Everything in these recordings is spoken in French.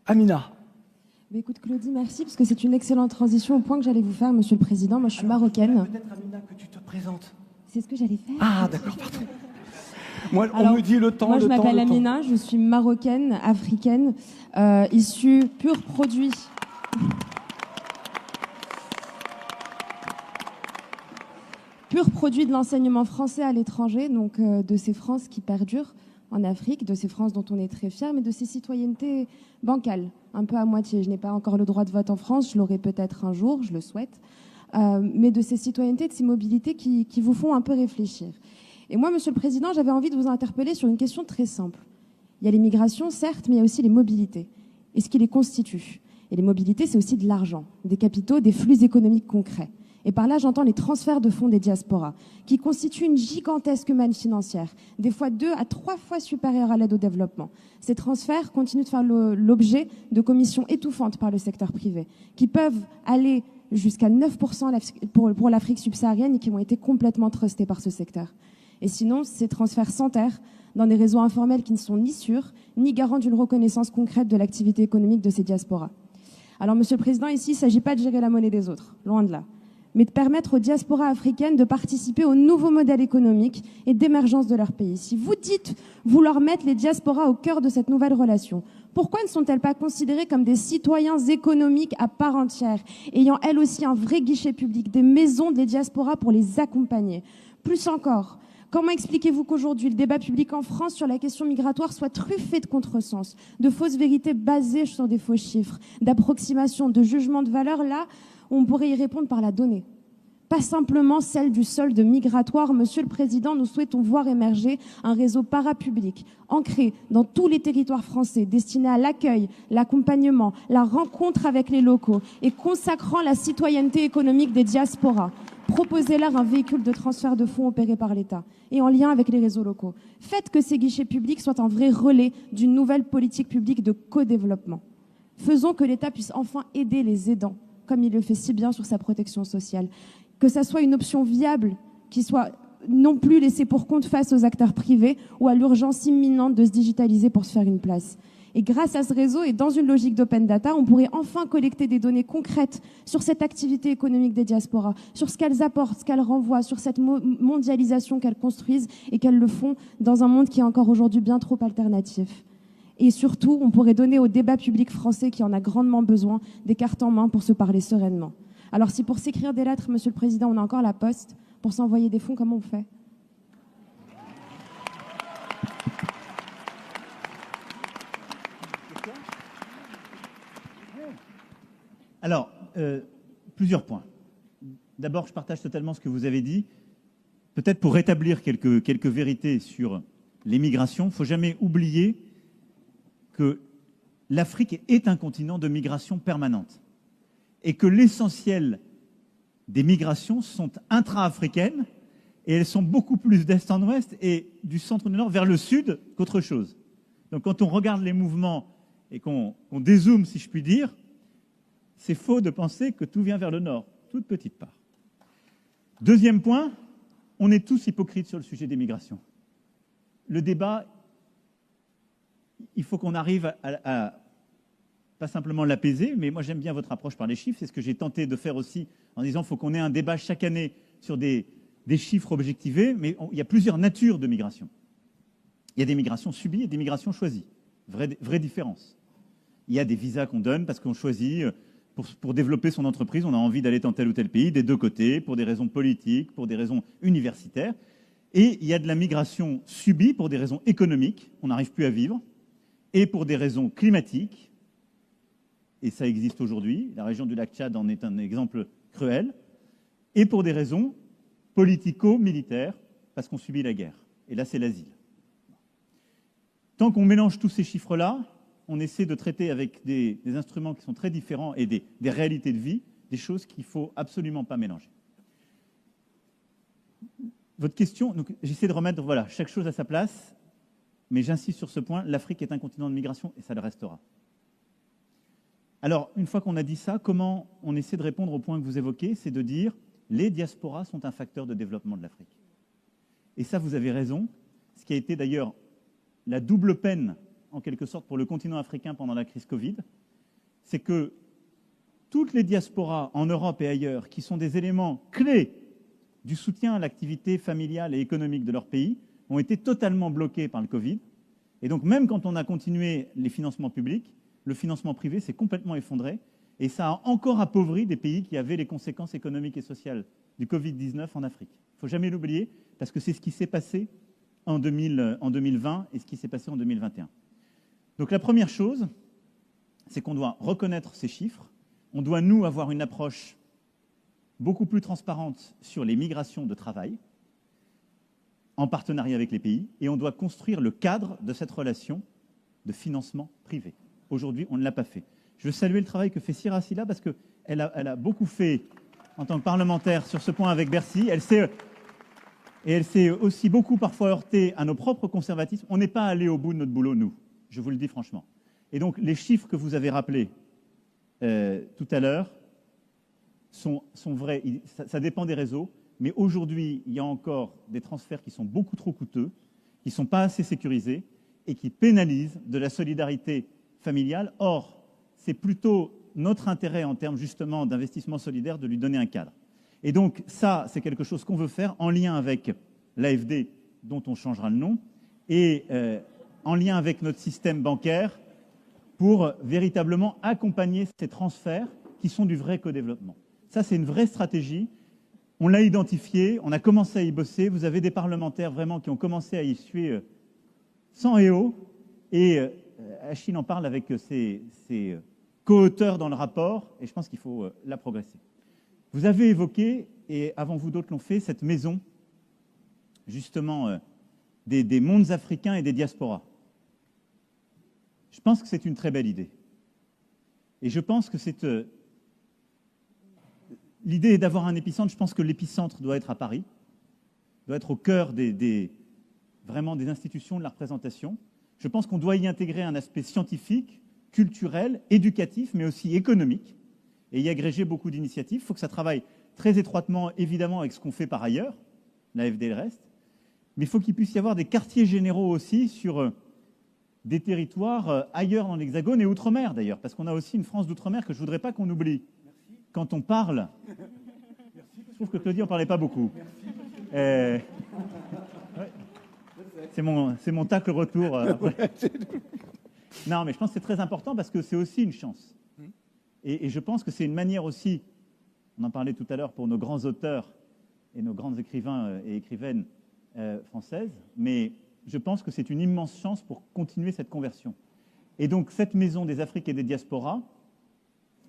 Amina. Mais écoute Claudie, merci, parce que c'est une excellente transition au point que j'allais vous faire, Monsieur le Président. Moi, je suis marocaine. Peut-être, Amina, que tu te présentes. C'est ce que j'allais faire. Ah, d'accord, pardon. Moi, Alors, on me dit le temps, moi, le je temps, m'appelle le temps. Amina, je suis marocaine, africaine, issue pur produit. Pur produit de l'enseignement français à l'étranger, donc de ces France qui perdurent en Afrique, de ces France dont on est très fiers, mais de ces citoyennetés bancales, un peu à moitié. Je n'ai pas encore le droit de vote en France, je l'aurai peut-être un jour, je le souhaite, mais de ces citoyennetés, de ces mobilités qui vous font un peu réfléchir. Et moi, Monsieur le Président, j'avais envie de vous interpeller sur une question très simple. Il y a les migrations, certes, mais il y a aussi les mobilités. Et ce qui les constitue. Et les mobilités, c'est aussi de l'argent, des capitaux, des flux économiques concrets. Et par là, j'entends les transferts de fonds des diasporas, qui constituent une gigantesque manne financière, des fois 2 à 3 fois supérieure à l'aide au développement. Ces transferts continuent de faire l'objet de commissions étouffantes par le secteur privé, qui peuvent aller jusqu'à 9% pour l'Afrique subsaharienne et qui ont été complètement trustés par ce secteur. Et sinon, ces transferts s'enterrent dans des réseaux informels qui ne sont ni sûrs, ni garants d'une reconnaissance concrète de l'activité économique de ces diasporas. Alors, Monsieur le Président, ici, il ne s'agit pas de gérer la monnaie des autres, loin de là, mais de permettre aux diasporas africaines de participer au nouveau modèle économique et d'émergence de leur pays. Si vous dites vouloir mettre les diasporas au cœur de cette nouvelle relation, pourquoi ne sont-elles pas considérées comme des citoyens économiques à part entière, ayant elles aussi un vrai guichet public, des maisons des diasporas pour les accompagner? Plus encore, comment expliquez-vous qu'aujourd'hui, le débat public en France sur la question migratoire soit truffé de contresens, de fausses vérités basées sur des faux chiffres, d'approximations, de jugements de valeur, là où on pourrait y répondre par la donnée? Pas simplement celle du solde migratoire. Monsieur le Président, nous souhaitons voir émerger un réseau parapublic ancré dans tous les territoires français, destiné à l'accueil, l'accompagnement, la rencontre avec les locaux et consacrant la citoyenneté économique des diasporas. Proposez-leur un véhicule de transfert de fonds opéré par l'État et en lien avec les réseaux locaux. Faites que ces guichets publics soient un vrai relais d'une nouvelle politique publique de co-développement. Faisons que l'État puisse enfin aider les aidants, comme il le fait si bien sur sa protection sociale. Que ça soit une option viable, qui soit non plus laissée pour compte face aux acteurs privés ou à l'urgence imminente de se digitaliser pour se faire une place. Et grâce à ce réseau et dans une logique d'open data, on pourrait enfin collecter des données concrètes sur cette activité économique des diasporas, sur ce qu'elles apportent, ce qu'elles renvoient, sur cette mondialisation qu'elles construisent et qu'elles le font dans un monde qui est encore aujourd'hui bien trop alternatif. Et surtout, on pourrait donner au débat public français, qui en a grandement besoin, des cartes en main pour se parler sereinement. Alors si pour s'écrire des lettres, Monsieur le Président, on a encore la poste, pour s'envoyer des fonds, comment on fait? Alors, plusieurs points. D'abord, je partage totalement ce que vous avez dit. Peut-être pour rétablir quelques vérités sur les migrations, il ne faut jamais oublier que l'Afrique est un continent de migration permanente et que l'essentiel des migrations sont intra-africaines et elles sont beaucoup plus d'est en ouest et du centre du nord vers le sud qu'autre chose. Donc quand on regarde les mouvements et qu'on dézoome, si je puis dire, c'est faux de penser que tout vient vers le nord, toute petite part. Deuxième point, on est tous hypocrites sur le sujet des migrations. Le débat, il faut qu'on arrive à pas simplement l'apaiser, mais moi j'aime bien votre approche par les chiffres, c'est ce que j'ai tenté de faire aussi en disant qu'il faut qu'on ait un débat chaque année sur des chiffres objectivés, mais il y a plusieurs natures de migration. Il y a des migrations subies et des migrations choisies, vraie différence. Il y a des visas qu'on donne parce qu'on choisit, pour développer son entreprise, on a envie d'aller dans tel ou tel pays, des deux côtés, pour des raisons politiques, pour des raisons universitaires. Et il y a de la migration subie pour des raisons économiques, on n'arrive plus à vivre, et pour des raisons climatiques, et ça existe aujourd'hui, la région du lac Tchad en est un exemple cruel, et pour des raisons politico-militaires, parce qu'on subit la guerre. Et là, c'est l'asile. Tant qu'on mélange tous ces chiffres-là, on essaie de traiter avec des instruments qui sont très différents et des réalités de vie, des choses qu'il ne faut absolument pas mélanger. Votre question, j'essaie de remettre voilà, chaque chose à sa place, mais j'insiste sur ce point, l'Afrique est un continent de migration et ça le restera. Alors, une fois qu'on a dit ça, comment on essaie de répondre au point que vous évoquez, c'est de dire les diasporas sont un facteur de développement de l'Afrique. Et ça, vous avez raison, ce qui a été d'ailleurs la double peine en quelque sorte, pour le continent africain pendant la crise Covid, c'est que toutes les diasporas en Europe et ailleurs, qui sont des éléments clés du soutien à l'activité familiale et économique de leur pays, ont été totalement bloquées par le Covid. Et donc, même quand on a continué les financements publics, le financement privé s'est complètement effondré. Et ça a encore appauvri des pays qui avaient les conséquences économiques et sociales du Covid-19 en Afrique. Il ne faut jamais l'oublier, parce que c'est ce qui s'est passé en 2020 et ce qui s'est passé en 2021. Donc la première chose, c'est qu'on doit reconnaître ces chiffres. On doit, nous, avoir une approche beaucoup plus transparente sur les migrations de travail, en partenariat avec les pays, et on doit construire le cadre de cette relation de financement privé. Aujourd'hui, on ne l'a pas fait. Je veux saluer le travail que fait Cira Silla, parce qu'elle a beaucoup fait en tant que parlementaire sur ce point avec Bercy. Elle s'est aussi beaucoup parfois heurtée à nos propres conservatismes. On n'est pas allé au bout de notre boulot, nous. Je vous le dis franchement. Et donc, les chiffres que vous avez rappelés tout à l'heure sont vrais. Ça dépend des réseaux. Mais aujourd'hui, il y a encore des transferts qui sont beaucoup trop coûteux, qui ne sont pas assez sécurisés et qui pénalisent de la solidarité familiale. Or, c'est plutôt notre intérêt en termes justement d'investissement solidaire de lui donner un cadre. Et donc ça, c'est quelque chose qu'on veut faire en lien avec l'AFD, dont on changera le nom, et en lien avec notre système bancaire pour véritablement accompagner ces transferts qui sont du vrai co-développement. Ça, c'est une vraie stratégie. On l'a identifié, on a commencé à y bosser. Vous avez des parlementaires vraiment qui ont commencé à y suer sang et eau. Et Achille en parle avec ses co-auteurs dans le rapport, et je pense qu'il faut la progresser. Vous avez évoqué, et avant vous d'autres l'ont fait, cette maison, justement, des mondes africains et des diasporas. Je pense que c'est une très belle idée. Et je pense que c'est... L'idée est d'avoir un épicentre. Je pense que l'épicentre doit être à Paris, doit être au cœur vraiment des institutions de la représentation. Je pense qu'on doit y intégrer un aspect scientifique, culturel, éducatif, mais aussi économique, et y agréger beaucoup d'initiatives. Il faut que ça travaille très étroitement, évidemment, avec ce qu'on fait par ailleurs, l'AFD et le reste, mais il faut qu'il puisse y avoir des quartiers généraux aussi sur des territoires ailleurs dans l'Hexagone et outre-mer d'ailleurs, parce qu'on a aussi une France d'outre-mer que je ne voudrais pas qu'on oublie. Quand on parle, je trouve que Claudie n'en parlait pas beaucoup. Ouais. C'est mon tacle retour. Non, mais je pense que c'est très important parce que c'est aussi une chance. Et je pense que c'est une manière aussi, on en parlait tout à l'heure pour nos grands auteurs et nos grands écrivains et écrivaines françaises, mais je pense que c'est une immense chance pour continuer cette conversion. Et donc cette maison des Afriques et des diasporas,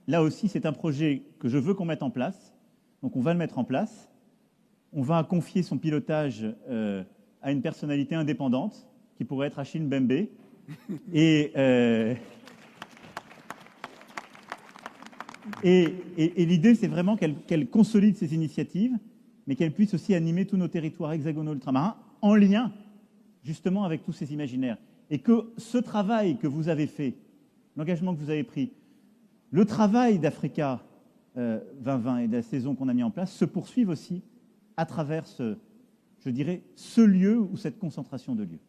là aussi c'est un projet que je veux qu'on mette en place. Donc on va le mettre en place. On va confier son pilotage à une personnalité indépendante qui pourrait être Achille Mbembe. Et l'idée, c'est vraiment qu'elle consolide ces initiatives, mais qu'elle puisse aussi animer tous nos territoires hexagonaux ultramarins en lien, justement, avec tous ces imaginaires. Et que ce travail que vous avez fait, l'engagement que vous avez pris, le travail d'Africa 2020 et de la saison qu'on a mis en place, se poursuive aussi à travers je dirais, ce lieu ou cette concentration de lieux.